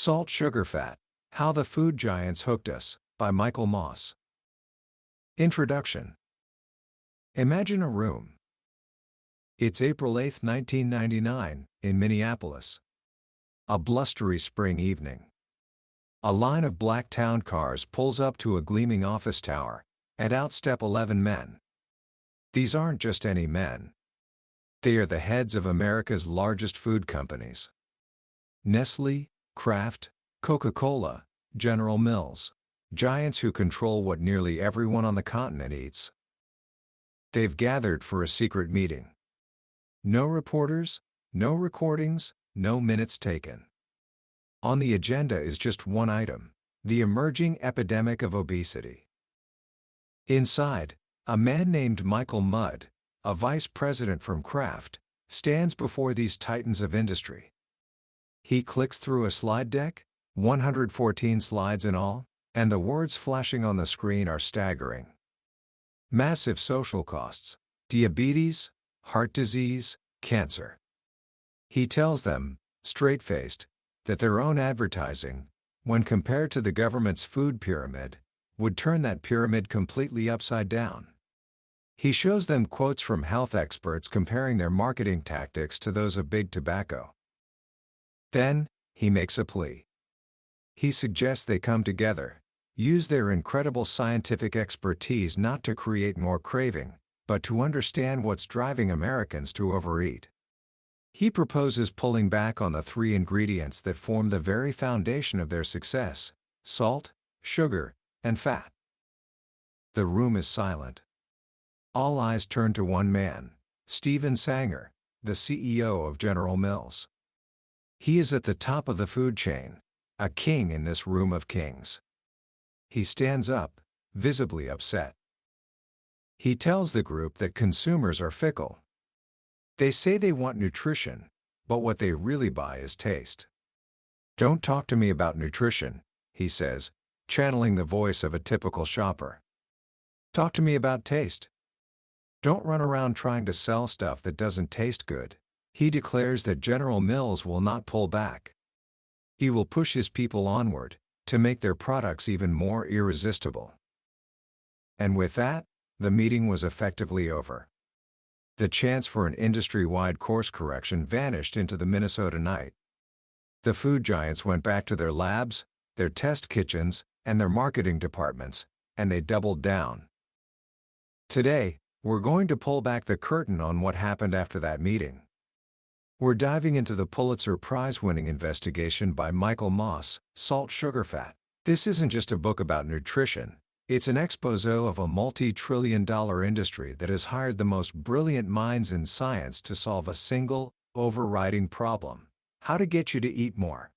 Salt, Sugar, Fat: How the Food Giants Hooked Us, by Michael Moss. Introduction. Imagine a room. It's April 8, 1999, in Minneapolis. A blustery spring evening. A line of black town cars pulls up to a gleaming office tower, and out step 11 men. These aren't just any men. They are the heads of America's largest food companies. Nestle, Kraft, Coca-Cola, General Mills, giants who control what nearly everyone on the continent eats. They've gathered for a secret meeting. No reporters, no recordings, no minutes taken. On the agenda is just one item: the emerging epidemic of obesity. Inside, a man named Michael Mudd, a vice president from Kraft, stands before these titans of industry. He clicks through a slide deck, 114 slides in all, and the words flashing on the screen are staggering. Massive social costs: diabetes, heart disease, cancer. He tells them, straight-faced, that their own advertising, when compared to the government's food pyramid, would turn that pyramid completely upside down. He shows them quotes from health experts comparing their marketing tactics to those of big tobacco. Then, he makes a plea. He suggests they come together, use their incredible scientific expertise not to create more craving, but to understand what's driving Americans to overeat. He proposes pulling back on the three ingredients that form the very foundation of their success: salt, sugar, and fat. The room is silent. All eyes turn to one man, Stephen Sanger, the CEO of General Mills. He is at the top of the food chain, a king in this room of kings. He stands up, visibly upset. He tells the group that consumers are fickle. They say they want nutrition, but what they really buy is taste. "Don't talk to me about nutrition," he says, channeling the voice of a typical shopper. "Talk to me about taste. Don't run around trying to sell stuff that doesn't taste good." He declares that General Mills will not pull back. He will push his people onward, to make their products even more irresistible. And with that, the meeting was effectively over. The chance for an industry-wide course correction vanished into the Minnesota night. The food giants went back to their labs, their test kitchens, and their marketing departments, and they doubled down. Today, we're going to pull back the curtain on what happened after that meeting. We're diving into the Pulitzer Prize-winning investigation by Michael Moss, Salt, Sugar, Fat. This isn't just a book about nutrition. It's an exposé of a multi-trillion-dollar industry that has hired the most brilliant minds in science to solve a single, overriding problem: how to get you to eat more.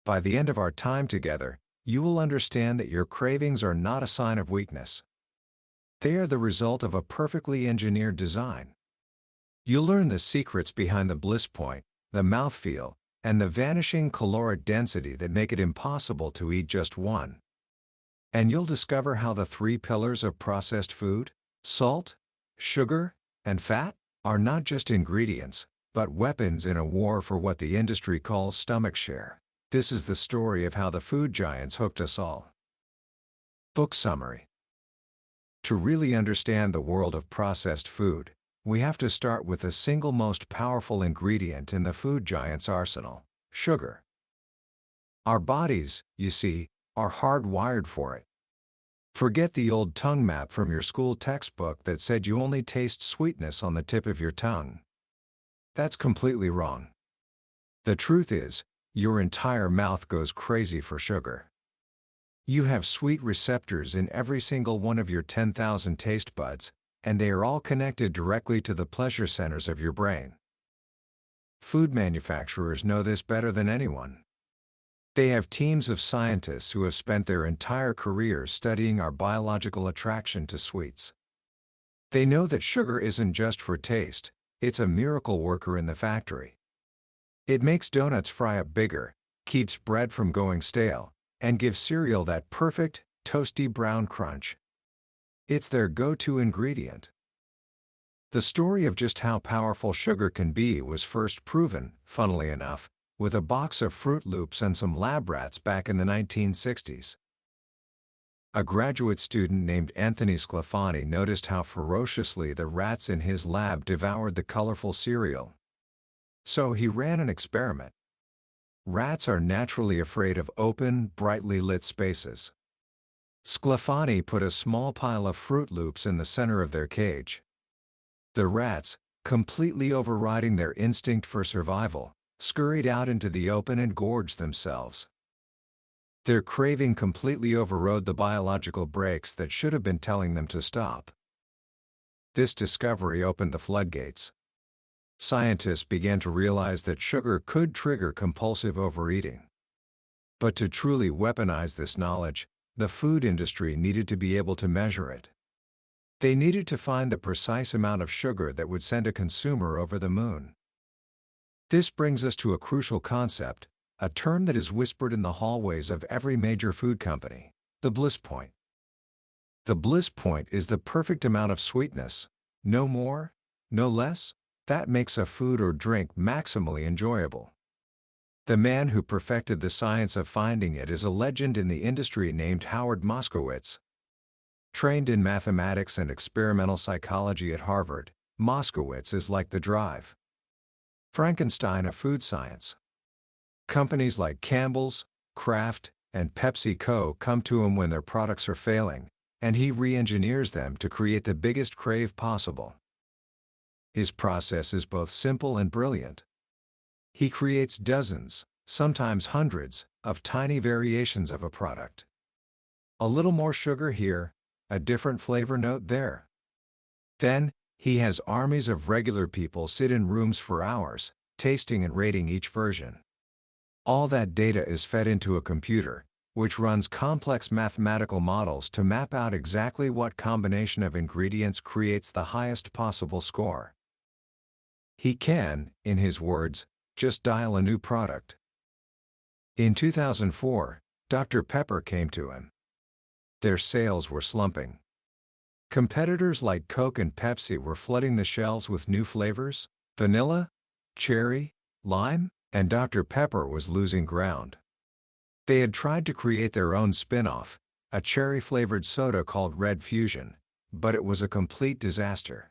By the end of our time together, you will understand that your cravings are not a sign of weakness. They are the result of a perfectly engineered design. You'll learn the secrets behind the Bliss Point, the mouthfeel, and the vanishing caloric density that make it impossible to eat just one. And you'll discover how the three pillars of processed food, salt, sugar, and fat, are not just ingredients, but weapons in a war for what the industry calls stomach share. This is the story of how the food giants hooked us all. Book summary. To really understand the world of processed food, we have to start with the single most powerful ingredient in the food giant's arsenal: sugar. Our bodies, you see, are hardwired for it. Forget the old tongue map from your school textbook that said you only taste sweetness on the tip of your tongue. That's completely wrong. The truth is, your entire mouth goes crazy for sugar. You have sweet receptors in every single one of your 10,000 taste buds, and they are all connected directly to the pleasure centers of your brain. Food manufacturers know this better than anyone. They have teams of scientists who have spent their entire careers studying our biological attraction to sweets. They know that sugar isn't just for taste, it's a miracle worker in the factory. It makes donuts fry up bigger, keeps bread from going stale, and gives cereal that perfect, toasty brown crunch. It's their go-to ingredient. The story of just how powerful sugar can be was first proven, funnily enough, with a box of Fruit Loops and some lab rats back in the 1960s. A graduate student named Anthony Sclafani noticed how ferociously the rats in his lab devoured the colorful cereal. So he ran an experiment. Rats are naturally afraid of open, brightly lit spaces. Sclafani put a small pile of Fruit Loops in the center of their cage. The rats, completely overriding their instinct for survival, scurried out into the open and gorged themselves. Their craving completely overrode the biological brakes that should have been telling them to stop. This discovery opened the floodgates. Scientists began to realize that sugar could trigger compulsive overeating. But to truly weaponize this knowledge, the food industry needed to be able to measure it. They needed to find the precise amount of sugar that would send a consumer over the moon. This brings us to a crucial concept, a term that is whispered in the hallways of every major food company: the Bliss Point. The Bliss Point is the perfect amount of sweetness, no more, no less, that makes a food or drink maximally enjoyable. The man who perfected the science of finding it is a legend in the industry named Howard Moskowitz. Trained in mathematics and experimental psychology at Harvard, Moskowitz is like the Drive Frankenstein of food science. Companies like Campbell's, Kraft, and PepsiCo come to him when their products are failing, and he re-engineers them to create the biggest crave possible. His process is both simple and brilliant. He creates dozens, sometimes hundreds, of tiny variations of a product. A little more sugar here, a different flavor note there. Then, he has armies of regular people sit in rooms for hours, tasting and rating each version. All that data is fed into a computer, which runs complex mathematical models to map out exactly what combination of ingredients creates the highest possible score. He can, in his words, just dial a new product. In 2004, Dr. Pepper came to him. Their sales were slumping. Competitors like Coke and Pepsi were flooding the shelves with new flavors: vanilla, cherry, lime, and Dr. Pepper was losing ground. They had tried to create their own spin-off, a cherry-flavored soda called Red Fusion, but it was a complete disaster.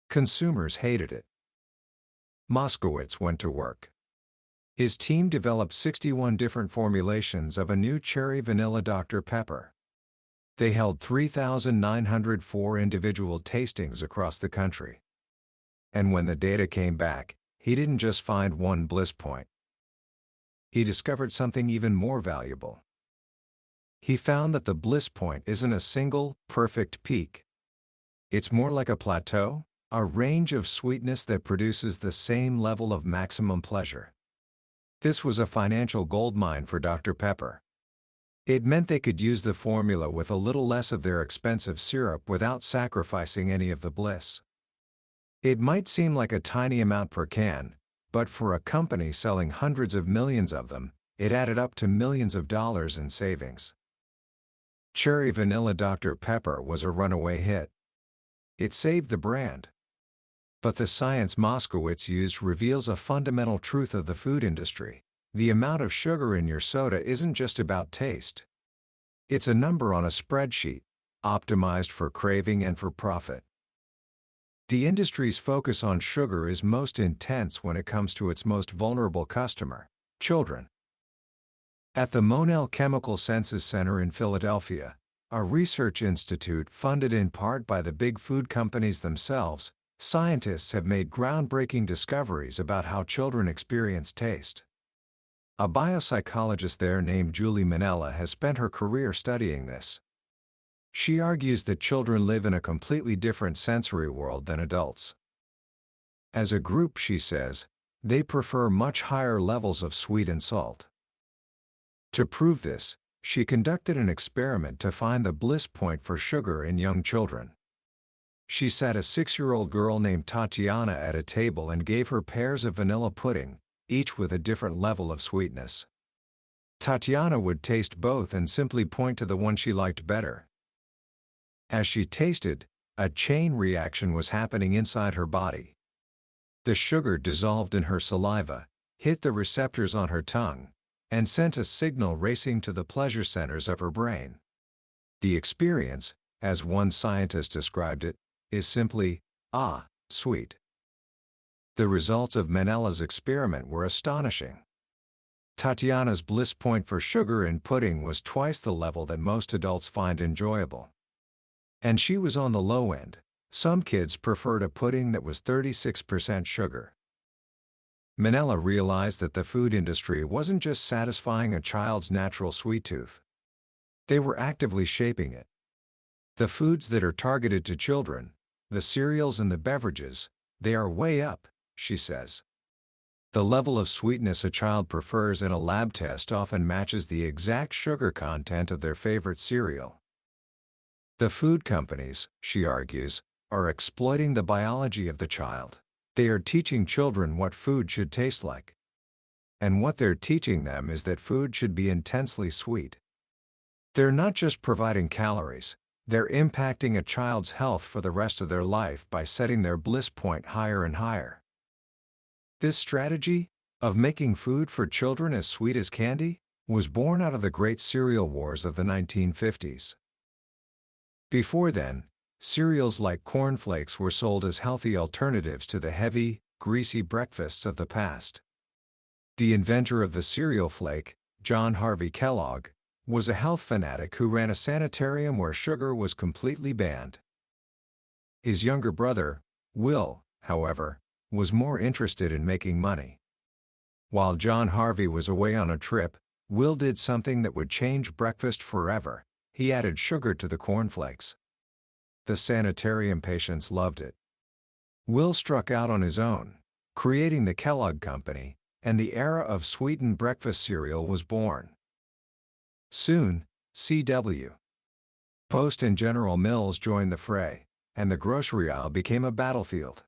Consumers hated it. Moskowitz went to work. His team developed 61 different formulations of a new cherry vanilla Dr. Pepper. They held 3,904 individual tastings across the country. And when the data came back, he didn't just find one Bliss Point. He discovered something even more valuable. He found that the Bliss Point isn't a single, perfect peak. It's more like a plateau, a range of sweetness that produces the same level of maximum pleasure. This was a financial goldmine for Dr. Pepper. It meant they could use the formula with a little less of their expensive syrup without sacrificing any of the bliss. It might seem like a tiny amount per can, but for a company selling hundreds of millions of them, it added up to millions of dollars in savings. Cherry Vanilla Dr. Pepper was a runaway hit. It saved the brand. But the science Moskowitz used reveals a fundamental truth of the food industry: the amount of sugar in your soda isn't just about taste. It's a number on a spreadsheet, optimized for craving and for profit. The industry's focus on sugar is most intense when it comes to its most vulnerable customer: children. At the Monell Chemical Senses Center in Philadelphia, a research institute funded in part by the big food companies themselves, scientists have made groundbreaking discoveries about how children experience taste. A biopsychologist there named Julie Manella has spent her career studying this. She argues that children live in a completely different sensory world than adults. As a group, she says, they prefer much higher levels of sweet and salt. To prove this, she conducted an experiment to find the bliss point for sugar in young children. She sat a 6-year-old girl named Tatiana at a table and gave her pairs of vanilla pudding, each with a different level of sweetness. Tatiana would taste both and simply point to the one she liked better. As she tasted, a chain reaction was happening inside her body. The sugar dissolved in her saliva, hit the receptors on her tongue, and sent a signal racing to the pleasure centers of her brain. The experience, as one scientist described it, is simply, sweet. The results of Manella's experiment were astonishing. Tatiana's Bliss Point for sugar in pudding was twice the level that most adults find enjoyable. And she was on the low end. Some kids preferred a pudding that was 36% sugar. Manella realized that the food industry wasn't just satisfying a child's natural sweet tooth. They were actively shaping it. The foods that are targeted to children, the cereals and the beverages, they are way up, she says. The level of sweetness a child prefers in a lab test often matches the exact sugar content of their favorite cereal. The food companies, she argues, are exploiting the biology of the child. They are teaching children what food should taste like. And what they're teaching them is that food should be intensely sweet. They're not just providing calories, they're impacting a child's health for the rest of their life by setting their bliss point higher and higher. This strategy, of making food for children as sweet as candy, was born out of the great cereal wars of the 1950s. Before then, cereals like cornflakes were sold as healthy alternatives to the heavy, greasy breakfasts of the past. The inventor of the cereal flake, John Harvey Kellogg, was a health fanatic who ran a sanitarium where sugar was completely banned. His younger brother, Will, however, was more interested in making money. While John Harvey was away on a trip, Will did something that would change breakfast forever. He added sugar to the cornflakes. The sanitarium patients loved it. Will struck out on his own, creating the Kellogg Company, and the era of sweetened breakfast cereal was born. Soon, C.W. Post and General Mills joined the fray, and the grocery aisle became a battlefield.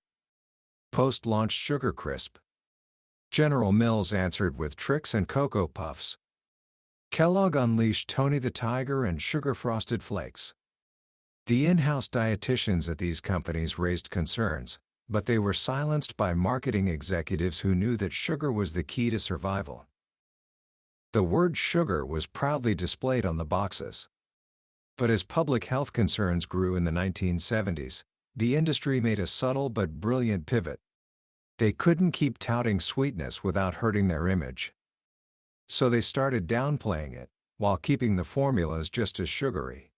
Post launched Sugar Crisp. General Mills answered with Trix and Cocoa Puffs. Kellogg unleashed Tony the Tiger and Sugar Frosted Flakes. The in-house dietitians at these companies raised concerns, but they were silenced by marketing executives who knew that sugar was the key to survival. The word sugar was proudly displayed on the boxes. But as public health concerns grew in the 1970s, the industry made a subtle but brilliant pivot. They couldn't keep touting sweetness without hurting their image. So they started downplaying it, while keeping the formulas just as sugary.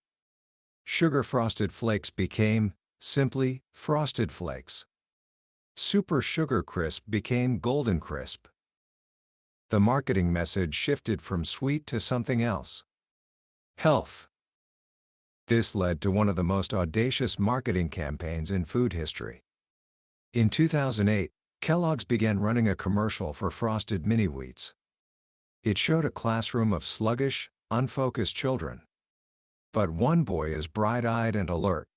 Sugar Frosted Flakes became, simply, Frosted Flakes. Super Sugar Crisp became Golden Crisp. The marketing message shifted from sweet to something else. Health. This led to one of the most audacious marketing campaigns in food history. In 2008, Kellogg's began running a commercial for Frosted Mini Wheats. It showed a classroom of sluggish, unfocused children. But one boy is bright-eyed and alert.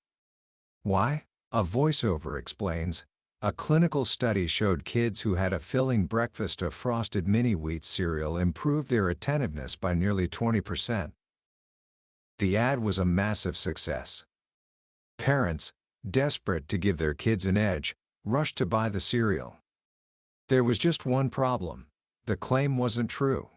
Why? A voiceover explains. A clinical study showed kids who had a filling breakfast of Frosted Mini Wheat cereal improved their attentiveness by nearly 20%. The ad was a massive success. Parents, desperate to give their kids an edge, rushed to buy the cereal. There was just one problem: the claim wasn't true.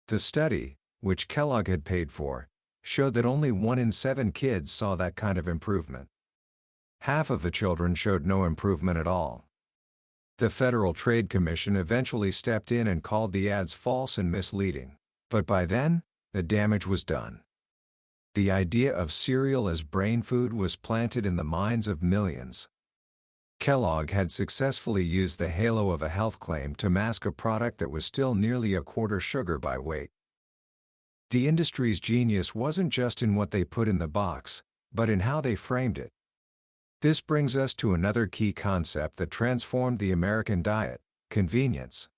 The study, which Kellogg had paid for, showed that only 1 in 7 kids saw that kind of improvement. Half of the children showed no improvement at all. The Federal Trade Commission eventually stepped in and called the ads false and misleading, but by then, the damage was done. The idea of cereal as brain food was planted in the minds of millions. Kellogg had successfully used the halo of a health claim to mask a product that was still nearly a quarter sugar by weight. The industry's genius wasn't just in what they put in the box, but in how they framed it. This brings us to another key concept that transformed the American diet: convenience.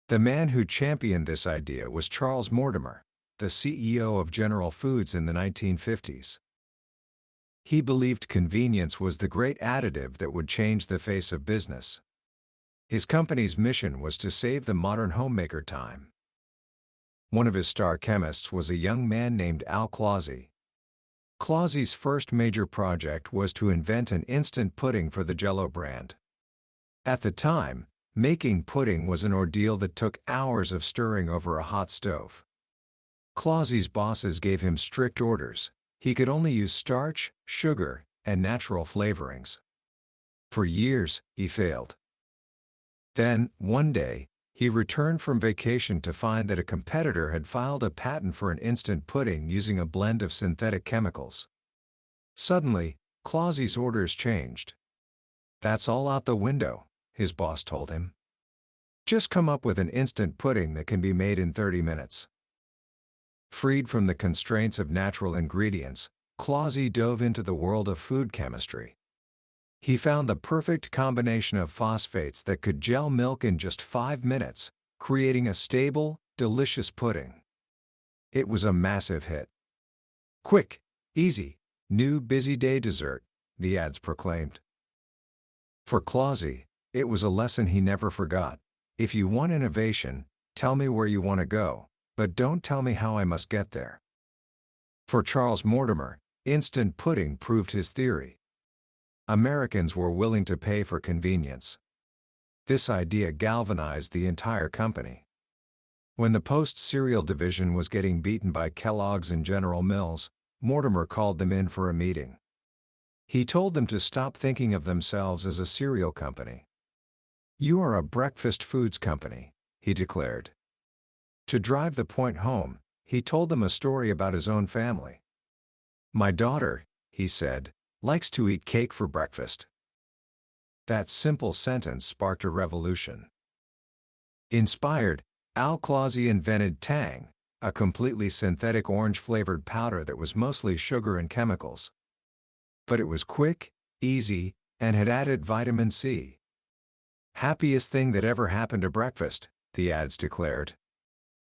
The man who championed this idea was Charles Mortimer, the CEO of General Foods in the 1950s. He believed convenience was the great additive that would change the face of business. His company's mission was to save the modern homemaker time. One of his star chemists was a young man named Al Clausy. Clausy's first major project was to invent an instant pudding for the Jell-O brand. At the time, Making pudding was an ordeal that took hours of stirring over a hot stove. Clause's bosses gave him strict orders. He could only use starch, sugar, and natural flavorings. For years, he failed. Then, one day, he returned from vacation to find that a competitor had filed a patent for an instant pudding using a blend of synthetic chemicals. Suddenly, Clause's orders changed. "That's all out the window," his boss told him. "Just come up with an instant pudding that can be made in 30 minutes. Freed from the constraints of natural ingredients, Clause dove into the world of food chemistry. He found the perfect combination of phosphates that could gel milk in just 5 minutes, creating a stable, delicious pudding. It was a massive hit. "Quick, easy, new busy day dessert," the ads proclaimed. For Clause, it was a lesson he never forgot. If you want innovation, tell me where you want to go, but don't tell me how I must get there. For Charles Mortimer, instant pudding proved his theory. Americans were willing to pay for convenience. This idea galvanized the entire company. When the Post cereal division was getting beaten by Kellogg's and General Mills, Mortimer called them in for a meeting. He told them to stop thinking of themselves as a cereal company. "You are a breakfast foods company," he declared. To drive the point home, he told them a story about his own family. "My daughter," he said, "likes to eat cake for breakfast." That simple sentence sparked a revolution. Inspired, Al Clause invented Tang, a completely synthetic orange-flavored powder that was mostly sugar and chemicals. But it was quick, easy, and had added vitamin C. "Happiest thing that ever happened to breakfast," the ads declared.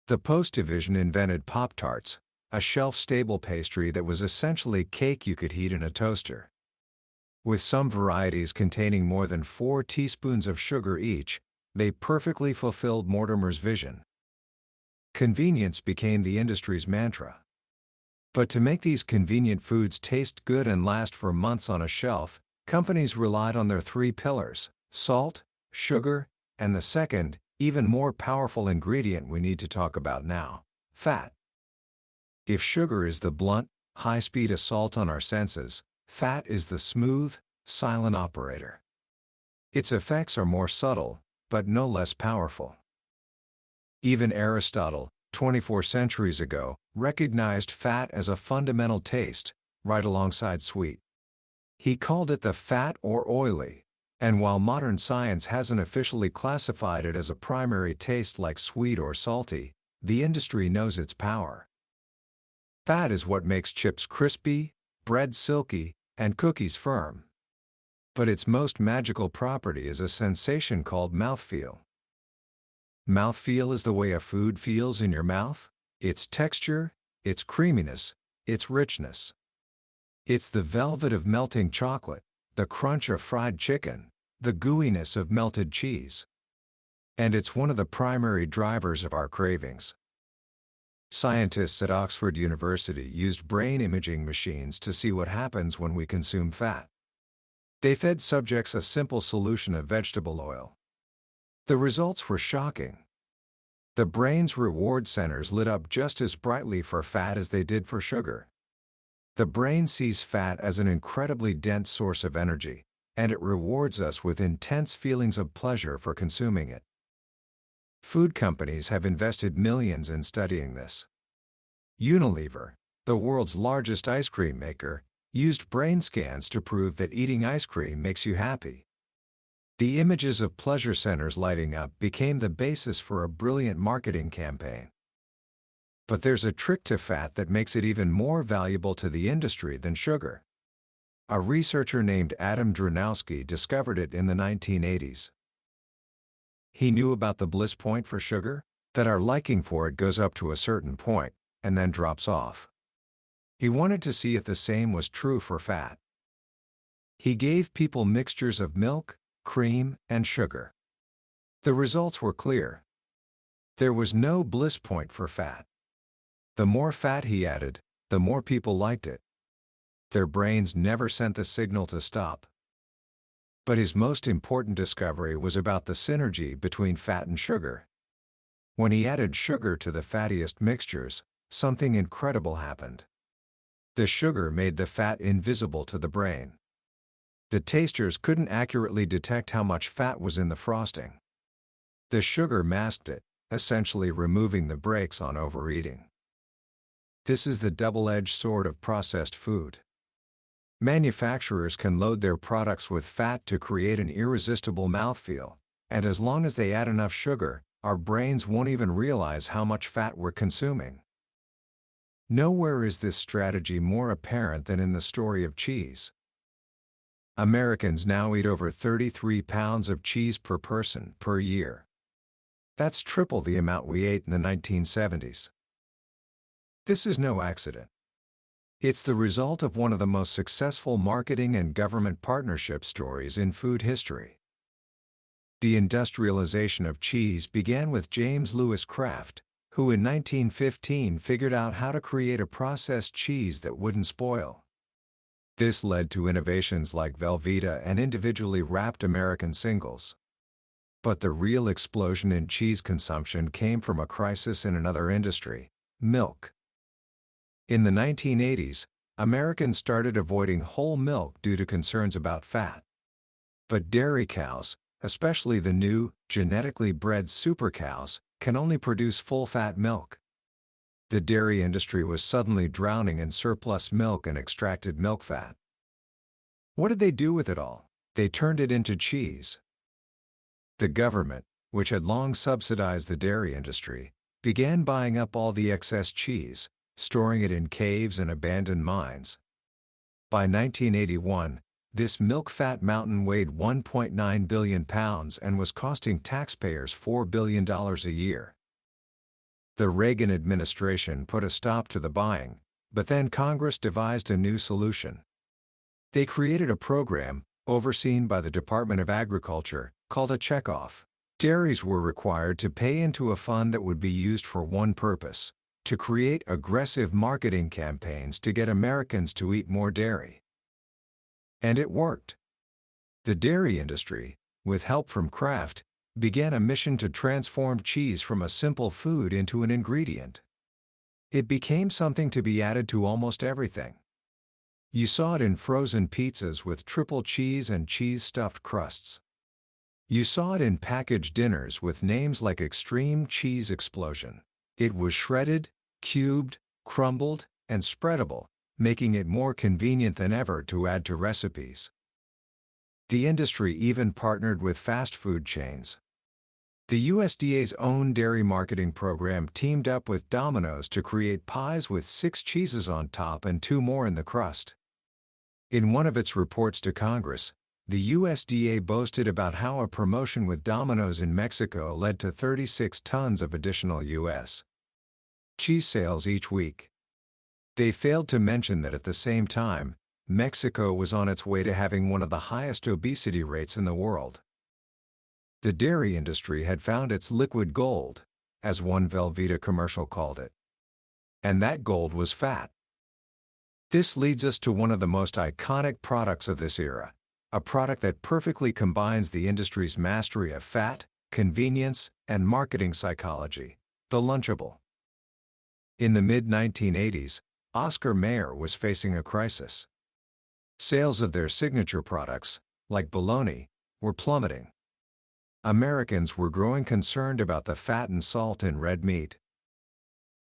The Post division invented Pop-Tarts, a shelf-stable pastry that was essentially cake you could heat in a toaster. With some varieties containing more than 4 teaspoons of sugar each, they perfectly fulfilled Mortimer's vision. Convenience became the industry's mantra. But to make these convenient foods taste good and last for months on a shelf, companies relied on their 3 pillars: salt, sugar, and the second, even more powerful ingredient we need to talk about now: fat. If sugar is the blunt, high-speed assault on our senses, fat is the smooth, silent operator. Its effects are more subtle, but no less powerful. Even Aristotle, 24 centuries ago, recognized fat as a fundamental taste, right alongside sweet. He called it the fat or oily, and while modern science hasn't officially classified it as a primary taste like sweet or salty, the industry knows its power. Fat is what makes chips crispy, bread silky, and cookies firm. But its most magical property is a sensation called mouthfeel. Mouthfeel is the way a food feels in your mouth: its texture, its creaminess, its richness. It's the velvet of melting chocolate, the crunch of fried chicken, the gooiness of melted cheese. And it's one of the primary drivers of our cravings. Scientists at Oxford University used brain imaging machines to see what happens when we consume fat. They fed subjects a simple solution of vegetable oil. The results were shocking. The brain's reward centers lit up just as brightly for fat as they did for sugar. The brain sees fat as an incredibly dense source of energy, and it rewards us with intense feelings of pleasure for consuming it. Food companies have invested millions in studying this. Unilever, the world's largest ice cream maker, used brain scans to prove that eating ice cream makes you happy. The images of pleasure centers lighting up became the basis for a brilliant marketing campaign. But there's a trick to fat that makes it even more valuable to the industry than sugar. A researcher named Adam Dranowski discovered it in the 1980s. He knew about the Bliss Point for sugar, that our liking for it goes up to a certain point, and then drops off. He wanted to see if the same was true for fat. He gave people mixtures of milk, cream, and sugar. The results were clear. There was no Bliss Point for fat. The more fat he added, the more people liked it. Their brains never sent the signal to stop. But his most important discovery was about the synergy between fat and sugar. When he added sugar to the fattiest mixtures, something incredible happened. The sugar made the fat invisible to the brain. The tasters couldn't accurately detect how much fat was in the frosting. The sugar masked it, essentially removing the brakes on overeating. This is the double-edged sword of processed food. Manufacturers can load their products with fat to create an irresistible mouthfeel, and as long as they add enough sugar, our brains won't even realize how much fat we're consuming. Nowhere is this strategy more apparent than in the story of cheese. Americans now eat over 33 pounds of cheese per person per year. That's triple the amount we ate in the 1970s. This is no accident. It's the result of one of the most successful marketing and government partnership stories in food history. The industrialization of cheese began with James Lewis Kraft, who in 1915 figured out how to create a processed cheese that wouldn't spoil. This led to innovations like Velveeta and individually wrapped American singles. But the real explosion in cheese consumption came from a crisis in another industry: milk. In the 1980s, Americans started avoiding whole milk due to concerns about fat. But dairy cows, especially the new, genetically bred super cows, can only produce full-fat milk. The dairy industry was suddenly drowning in surplus milk and extracted milk fat. What did they do with it all? They turned it into cheese. The government, which had long subsidized the dairy industry, began buying up all the excess cheese, storing it in caves and abandoned mines. By 1981, this milk fat mountain weighed 1.9 billion pounds and was costing taxpayers $4 billion a year. The Reagan administration put a stop to the buying, but then Congress devised a new solution. They created a program, overseen by the Department of Agriculture, called a checkoff. Dairies were required to pay into a fund that would be used for one purpose: to create aggressive marketing campaigns to get Americans to eat more dairy. And it worked. The dairy industry, with help from Kraft, began a mission to transform cheese from a simple food into an ingredient. It became something to be added to almost everything. You saw it in frozen pizzas with triple cheese and cheese-stuffed crusts. You saw it in packaged dinners with names like Extreme Cheese Explosion. It was shredded, cubed, crumbled, and spreadable, making it more convenient than ever to add to recipes. The industry even partnered with fast food chains. The USDA's own dairy marketing program teamed up with Domino's to create pies with 6 cheeses on top and 2 more in the crust. In one of its reports to Congress, the USDA boasted about how a promotion with Domino's in Mexico led to 36 tons of additional U.S. cheese sales each week. They failed to mention that at the same time, Mexico was on its way to having one of the highest obesity rates in the world. The dairy industry had found its liquid gold, as one Velveeta commercial called it. And that gold was fat. This leads us to one of the most iconic products of this era, a product that perfectly combines the industry's mastery of fat, convenience, and marketing psychology: the Lunchable. In the mid-1980s, Oscar Mayer was facing a crisis. Sales of their signature products, like bologna, were plummeting. Americans were growing concerned about the fat and salt in red meat.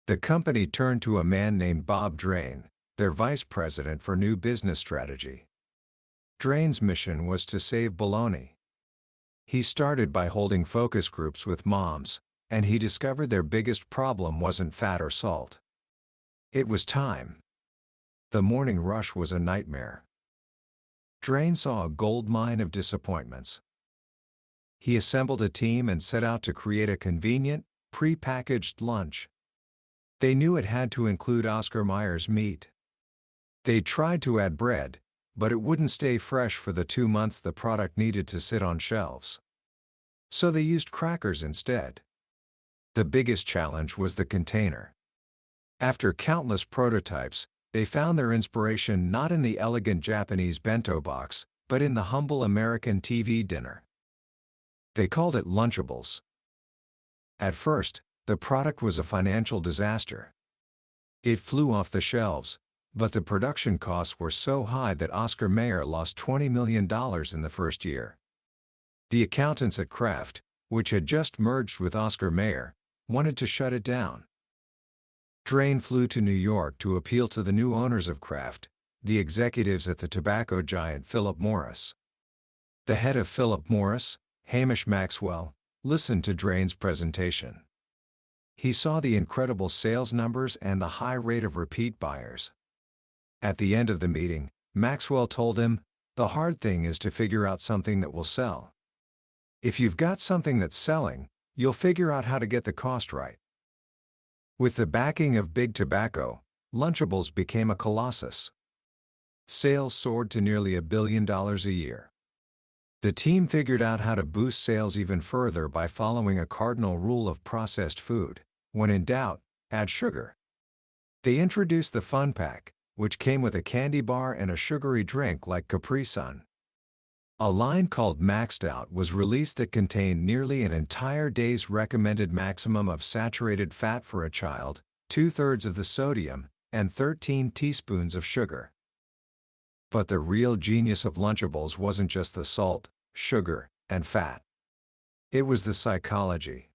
The company turned to a man named Bob Drain, their vice president for new business strategy. Drain's mission was to save bologna. He started by holding focus groups with moms, and he discovered their biggest problem wasn't fat or salt. It was time. The morning rush was a nightmare. Drain saw a gold mine of disappointments. He assembled a team and set out to create a convenient, pre-packaged lunch. They knew it had to include Oscar Mayer's meat. They tried to add bread, but it wouldn't stay fresh for the 2 months the product needed to sit on shelves. So they used crackers instead. The biggest challenge was the container. After countless prototypes, they found their inspiration not in the elegant Japanese bento box, but in the humble American TV dinner. They called it Lunchables. At first, the product was a financial disaster. It flew off the shelves, but the production costs were so high that Oscar Mayer lost $20 million in the first year. The accountants at Kraft, which had just merged with Oscar Mayer, wanted to shut it down. Drain flew to New York to appeal to the new owners of Kraft, the executives at the tobacco giant Philip Morris. The head of Philip Morris, Hamish Maxwell, listened to Drain's presentation. He saw the incredible sales numbers and the high rate of repeat buyers. At the end of the meeting, Maxwell told him, "The hard thing is to figure out something that will sell. If you've got something that's selling, you'll figure out how to get the cost right." With the backing of Big Tobacco, Lunchables became a colossus. Sales soared to nearly $1 billion a year. The team figured out how to boost sales even further by following a cardinal rule of processed food: when in doubt, add sugar. They introduced the Fun Pack, which came with a candy bar and a sugary drink like Capri Sun. A line called Maxed Out was released that contained nearly an entire day's recommended maximum of saturated fat for a child, 2/3 of the sodium, and 13 teaspoons of sugar. But the real genius of Lunchables wasn't just the salt, sugar, and fat. It was the psychology.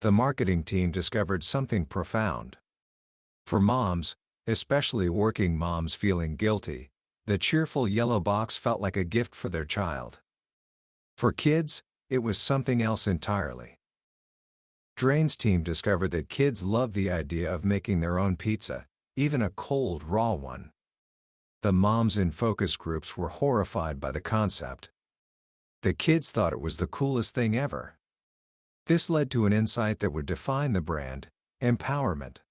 The marketing team discovered something profound. For moms, especially working moms feeling guilty, the cheerful yellow box felt like a gift for their child. For kids, it was something else entirely. Drain's team discovered that kids love the idea of making their own pizza, even a cold, raw one. The moms in focus groups were horrified by the concept. The kids thought it was the coolest thing ever. This led to an insight that would define the brand: empowerment.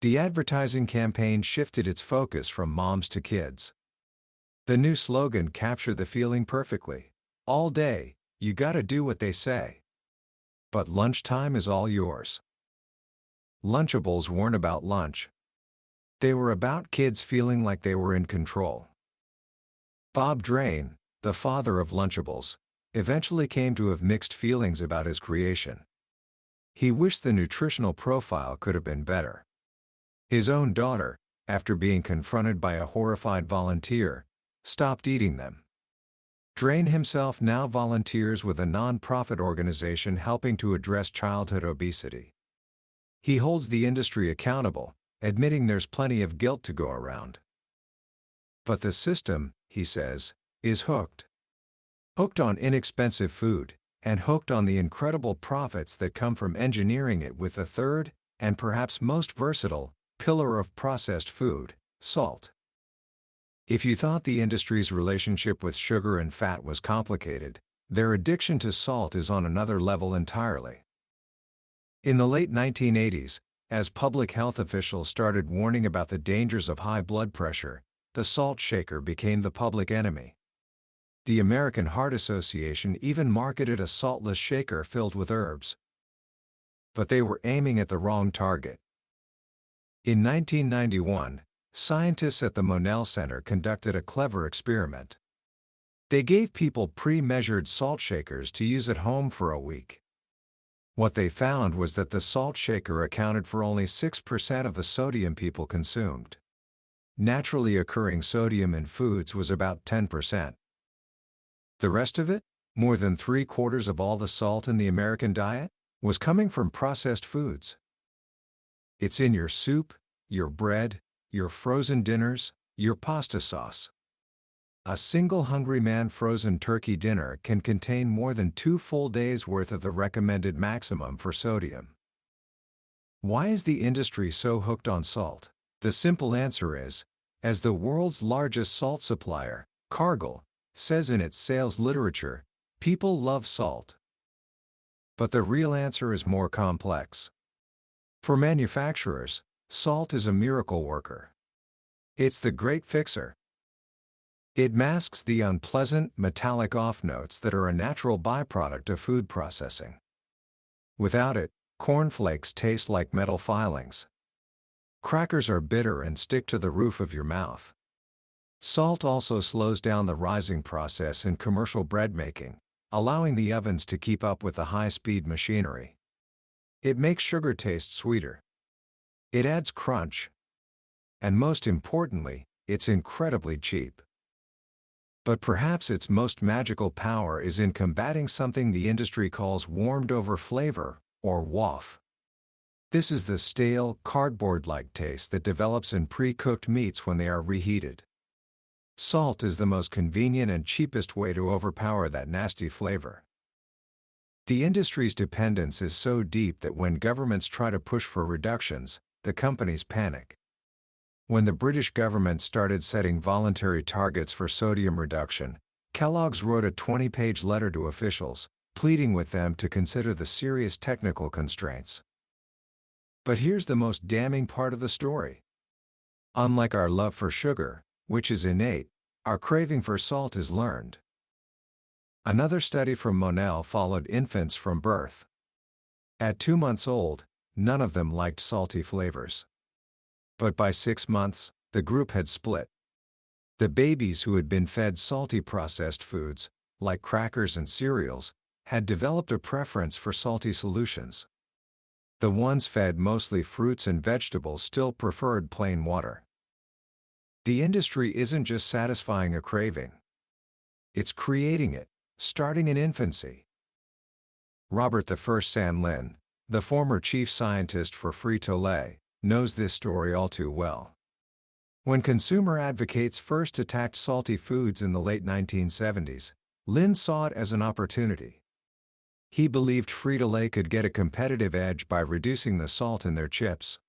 The advertising campaign shifted its focus from moms to kids. The new slogan captured the feeling perfectly: all day, you gotta do what they say. But lunchtime is all yours. Lunchables weren't about lunch. They were about kids feeling like they were in control. Bob Drain, the father of Lunchables, eventually came to have mixed feelings about his creation. He wished the nutritional profile could have been better. His own daughter, after being confronted by a horrified volunteer, stopped eating them. Drain himself now volunteers with a non-profit organization helping to address childhood obesity. He holds the industry accountable, admitting there's plenty of guilt to go around. But the system, he says, is hooked. Hooked on inexpensive food, and hooked on the incredible profits that come from engineering it with the third, and perhaps most versatile, pillar of processed food: salt. If you thought the industry's relationship with sugar and fat was complicated, their addiction to salt is on another level entirely. In the late 1980s, as public health officials started warning about the dangers of high blood pressure, the salt shaker became the public enemy. The American Heart Association even marketed a saltless shaker filled with herbs. But they were aiming at the wrong target. In 1991, scientists at the Monell Center conducted a clever experiment. They gave people pre-measured salt shakers to use at home for a week. What they found was that the salt shaker accounted for only 6% of the sodium people consumed. Naturally occurring sodium in foods was about 10%. The rest of it, more than 3/4 of all the salt in the American diet, was coming from processed foods. It's in your soup, your bread, your frozen dinners, your pasta sauce. A single Hungry Man frozen turkey dinner can contain more than 2 full days' worth of the recommended maximum for sodium. Why is the industry so hooked on salt? The simple answer is, as the world's largest salt supplier, Cargill, says in its sales literature, people love salt. But the real answer is more complex. For manufacturers, salt is a miracle worker. It's the great fixer. It masks the unpleasant, metallic off-notes that are a natural byproduct of food processing. Without it, cornflakes taste like metal filings. Crackers are bitter and stick to the roof of your mouth. Salt also slows down the rising process in commercial bread making, allowing the ovens to keep up with the high-speed machinery. It makes sugar taste sweeter. It adds crunch. And most importantly, it's incredibly cheap. But perhaps its most magical power is in combating something the industry calls warmed-over flavor, or WOF. This is the stale, cardboard-like taste that develops in pre-cooked meats when they are reheated. Salt is the most convenient and cheapest way to overpower that nasty flavor. The industry's dependence is so deep that when governments try to push for reductions, the companies panic. When the British government started setting voluntary targets for sodium reduction, Kellogg's wrote a 20-page letter to officials, pleading with them to consider the serious technical constraints. But here's the most damning part of the story. Unlike our love for sugar, which is innate, our craving for salt is learned. Another study from Monell followed infants from birth. At 2 months old, none of them liked salty flavors. But by 6 months, the group had split. The babies who had been fed salty processed foods, like crackers and cereals, had developed a preference for salty solutions. The ones fed mostly fruits and vegetables still preferred plain water. The industry isn't just satisfying a craving. It's creating it, starting in infancy. Robert I. Sandlin, the former chief scientist for Frito-Lay, knows this story all too well. When consumer advocates first attacked salty foods in the late 1970s, Lin saw it as an opportunity. He believed Frito-Lay could get a competitive edge by reducing the salt in their chips.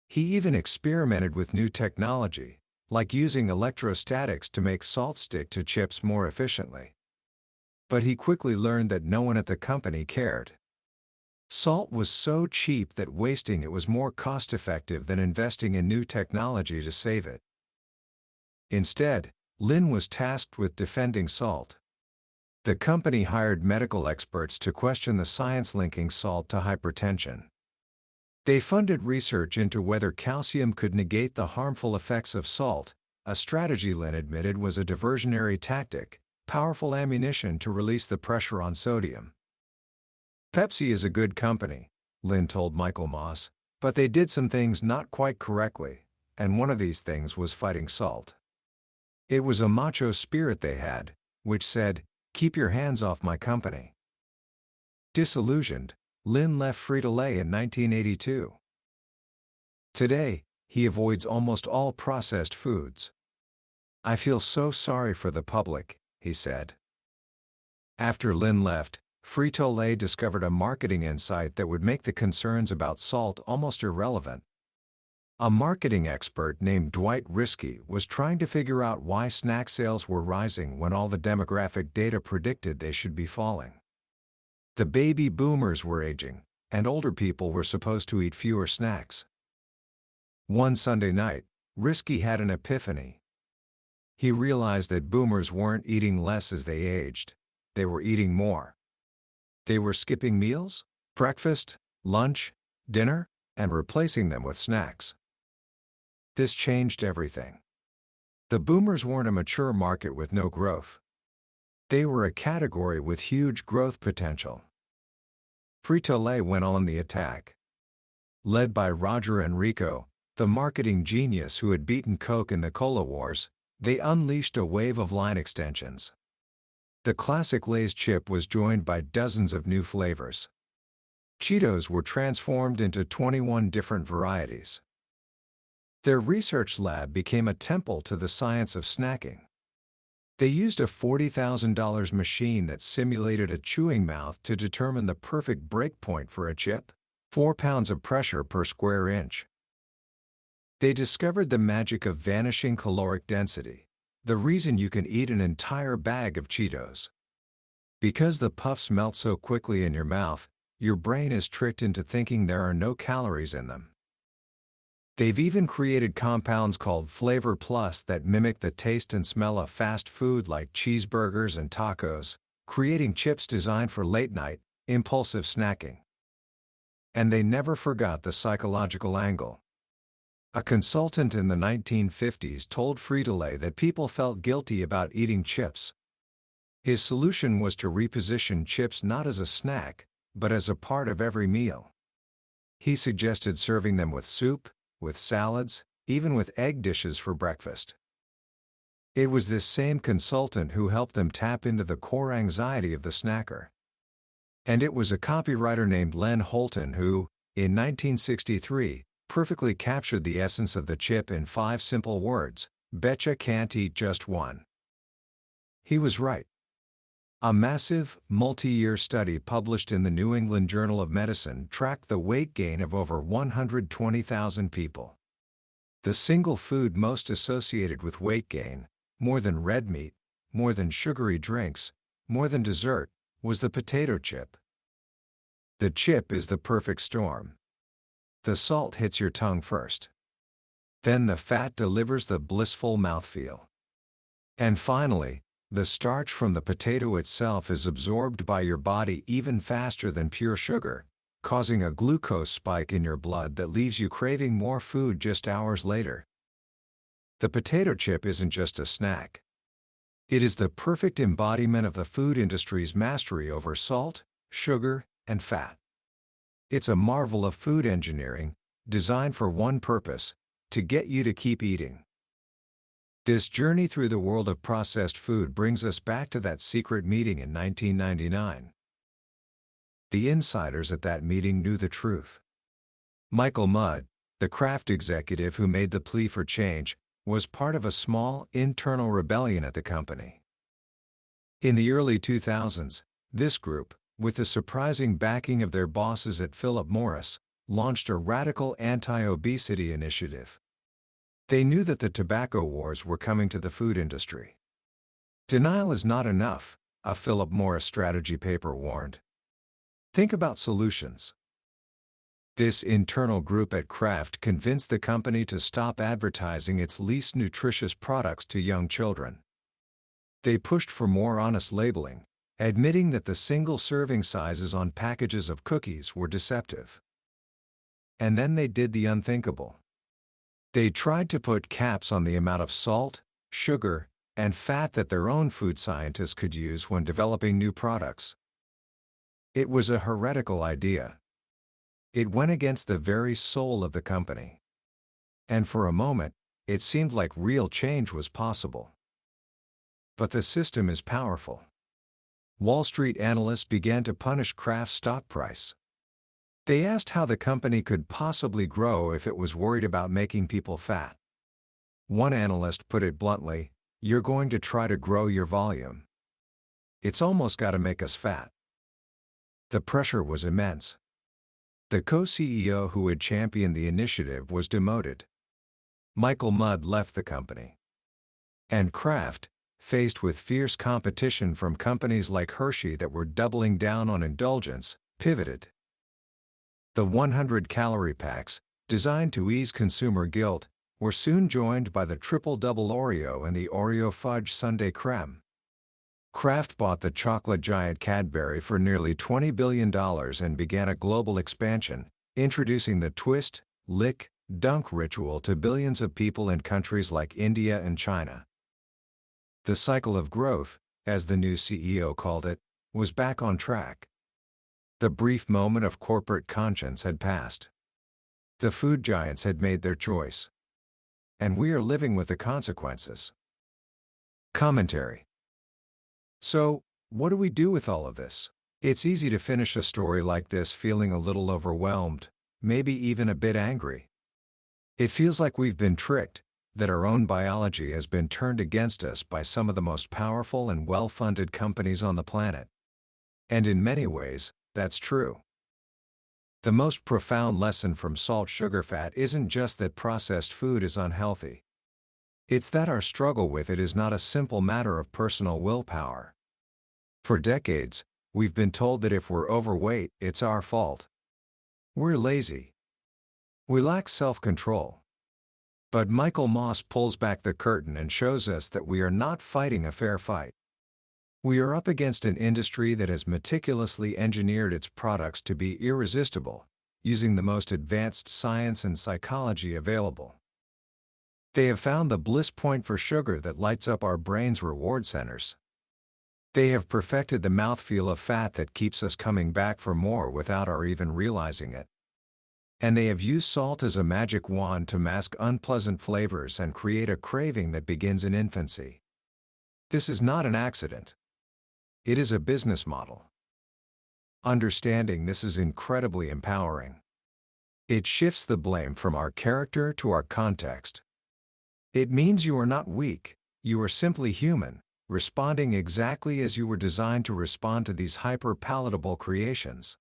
He even experimented with new technology, like using electrostatics to make salt stick to chips more efficiently. But he quickly learned that no one at the company cared. Salt was so cheap that wasting it was more cost-effective than investing in new technology to save it. Instead, Lin was tasked with defending salt. The company hired medical experts to question the science linking salt to hypertension. They funded research into whether calcium could negate the harmful effects of salt, a strategy Lin admitted was a diversionary tactic, powerful ammunition to release the pressure on sodium. Pepsi is a good company, Lin told Michael Moss, but they did some things not quite correctly, and one of these things was fighting salt. It was a macho spirit they had, which said, "Keep your hands off my company." Disillusioned, Lin left Frito-Lay in 1982. Today, he avoids almost all processed foods. "I feel so sorry for the public," he said. After Lin left, Frito-Lay discovered a marketing insight that would make the concerns about salt almost irrelevant. A marketing expert named Dwight Risky was trying to figure out why snack sales were rising when all the demographic data predicted they should be falling. The baby boomers were aging, and older people were supposed to eat fewer snacks. One Sunday night, Risky had an epiphany. He realized that boomers weren't eating less as they aged. They were eating more. They were skipping meals, breakfast, lunch, dinner, and replacing them with snacks. This changed everything. The boomers weren't a mature market with no growth. They were a category with huge growth potential. Frito-Lay went on the attack. Led by Roger Enrico, the marketing genius who had beaten Coke in the Cola Wars, they unleashed a wave of line extensions. The classic Lay's chip was joined by dozens of new flavors. Cheetos were transformed into 21 different varieties. Their research lab became a temple to the science of snacking. They used a $40,000 machine that simulated a chewing mouth to determine the perfect break point for a chip, 4 pounds of pressure per square inch. They discovered the magic of vanishing caloric density, the reason you can eat an entire bag of Cheetos. Because the puffs melt so quickly in your mouth, your brain is tricked into thinking there are no calories in them. They've even created compounds called Flavor Plus that mimic the taste and smell of fast food like cheeseburgers and tacos, creating chips designed for late-night, impulsive snacking. And they never forgot the psychological angle. A consultant in the 1950s told Frito-Lay that people felt guilty about eating chips. His solution was to reposition chips not as a snack, but as a part of every meal. He suggested serving them with soup, with salads, even with egg dishes for breakfast. It was this same consultant who helped them tap into the core anxiety of the snacker. And it was a copywriter named Len Holton who, in 1963, perfectly captured the essence of the chip in 5 simple words: "Betcha can't eat just one." He was right. A massive, multi-year study published in the New England Journal of Medicine tracked the weight gain of over 120,000 people. The single food most associated with weight gain, more than red meat, more than sugary drinks, more than dessert, was the potato chip. The chip is the perfect storm. The salt hits your tongue first. Then the fat delivers the blissful mouthfeel. And finally, the starch from the potato itself is absorbed by your body even faster than pure sugar, causing a glucose spike in your blood that leaves you craving more food just hours later. The potato chip isn't just a snack. It is the perfect embodiment of the food industry's mastery over salt, sugar, and fat. It's a marvel of food engineering, designed for one purpose: to get you to keep eating. This journey through the world of processed food brings us back to that secret meeting in 1999. The insiders at that meeting knew the truth. Michael Mudd, the Kraft executive who made the plea for change, was part of a small, internal rebellion at the company. In the early 2000s, this group, with the surprising backing of their bosses at Philip Morris, launched a radical anti-obesity initiative. They knew that the tobacco wars were coming to the food industry. Denial is not enough, a Philip Morris strategy paper warned. Think about solutions. This internal group at Kraft convinced the company to stop advertising its least nutritious products to young children. They pushed for more honest labeling, admitting that the single serving sizes on packages of cookies were deceptive. And then they did the unthinkable. They tried to put caps on the amount of salt, sugar, and fat that their own food scientists could use when developing new products. It was a heretical idea. It went against the very soul of the company. And for a moment, it seemed like real change was possible. But the system is powerful. Wall Street analysts began to punish Kraft's stock price. They asked how the company could possibly grow if it was worried about making people fat. One analyst put it bluntly, "You're going to try to grow your volume. It's almost got to make us fat." The pressure was immense. The co-CEO who had championed the initiative was demoted. Michael Mudd left the company. And Kraft, faced with fierce competition from companies like Hershey that were doubling down on indulgence, pivoted. The 100-calorie packs, designed to ease consumer guilt, were soon joined by the Triple-Double Oreo and the Oreo Fudge Sundae Creme. Kraft bought the chocolate giant Cadbury for nearly $20 billion and began a global expansion, introducing the twist, lick, dunk ritual to billions of people in countries like India and China. The cycle of growth, as the new CEO called it, was back on track. The brief moment of corporate conscience had passed. The food giants had made their choice. And we are living with the consequences. Commentary. So, what do we do with all of this? It's easy to finish a story like this feeling a little overwhelmed, maybe even a bit angry. It feels like we've been tricked, that our own biology has been turned against us by some of the most powerful and well-funded companies on the planet. And in many ways, that's true. The most profound lesson from salt, sugar, fat isn't just that processed food is unhealthy. It's that our struggle with it is not a simple matter of personal willpower. For decades, we've been told that if we're overweight, it's our fault. We're lazy. We lack self-control. But Michael Moss pulls back the curtain and shows us that we are not fighting a fair fight. We are up against an industry that has meticulously engineered its products to be irresistible, using the most advanced science and psychology available. They have found the bliss point for sugar that lights up our brain's reward centers. They have perfected the mouthfeel of fat that keeps us coming back for more without our even realizing it. And they have used salt as a magic wand to mask unpleasant flavors and create a craving that begins in infancy. This is not an accident. It is a business model. Understanding this is incredibly empowering. It shifts the blame from our character to our context. It means you are not weak, you are simply human, responding exactly as you were designed to respond to these hyper-palatable creations.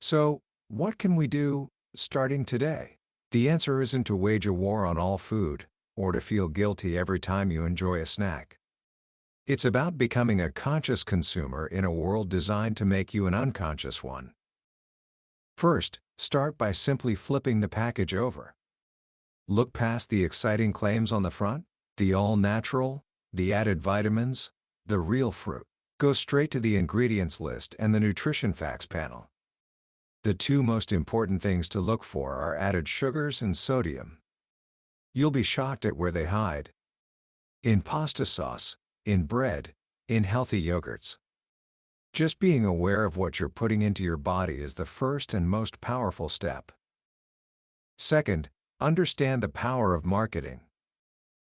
So, what can we do, starting today? The answer isn't to wage a war on all food, or to feel guilty every time you enjoy a snack. It's about becoming a conscious consumer in a world designed to make you an unconscious one. First, start by simply flipping the package over. Look past the exciting claims on the front, the all-natural, the added vitamins, the real fruit. Go straight to the ingredients list and the nutrition facts panel. The two most important things to look for are added sugars and sodium. You'll be shocked at where they hide. In pasta sauce, in bread, in healthy yogurts. Just being aware of what you're putting into your body is the first and most powerful step. Second, understand the power of marketing.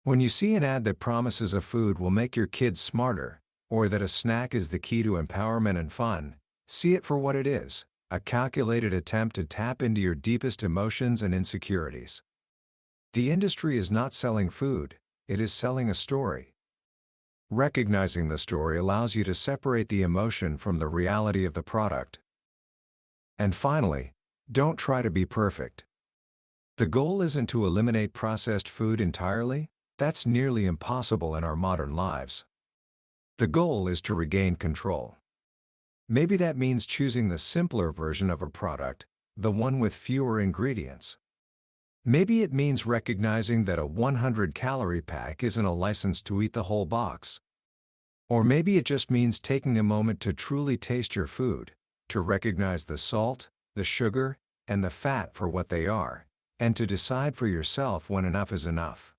When you see an ad that promises a food will make your kids smarter, or that a snack is the key to empowerment and fun, see it for what it is, a calculated attempt to tap into your deepest emotions and insecurities. The industry is not selling food, it is selling a story. Recognizing the story allows you to separate the emotion from the reality of the product. And finally, don't try to be perfect. The goal isn't to eliminate processed food entirely. That's nearly impossible in our modern lives. The goal is to regain control. Maybe that means choosing the simpler version of a product, the one with fewer ingredients. Maybe it means recognizing that a 100-calorie pack isn't a license to eat the whole box. Or maybe it just means taking a moment to truly taste your food, to recognize the salt, the sugar, and the fat for what they are, and to decide for yourself when enough is enough.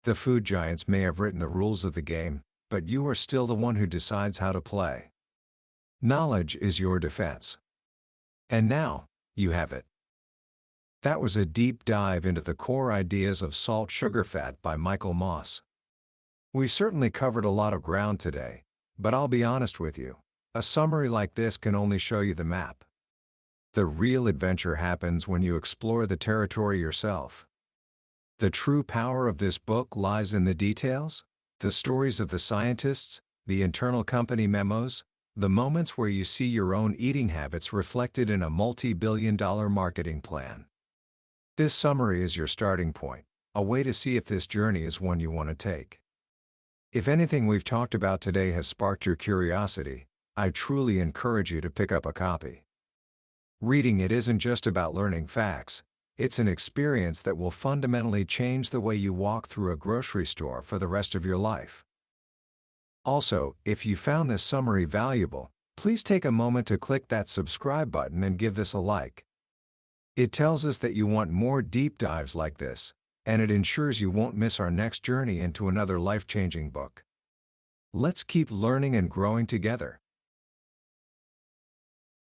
The food giants may have written the rules of the game, but you are still the one who decides how to play. Knowledge is your defense. And now, you have it. That was a deep dive into the core ideas of salt, sugar, fat by Michael Moss. We certainly covered a lot of ground today, but I'll be honest with you, a summary like this can only show you the map. The real adventure happens when you explore the territory yourself. The true power of this book lies in the details, the stories of the scientists, the internal company memos, the moments where you see your own eating habits reflected in a multi-billion-dollar marketing plan. This summary is your starting point, a way to see if this journey is one you want to take. If anything we've talked about today has sparked your curiosity, I truly encourage you to pick up a copy. Reading it isn't just about learning facts. It's an experience that will fundamentally change the way you walk through a grocery store for the rest of your life. Also, if you found this summary valuable, please take a moment to click that subscribe button and give this a like. It tells us that you want more deep dives like this, and it ensures you won't miss our next journey into another life-changing book. Let's keep learning and growing together.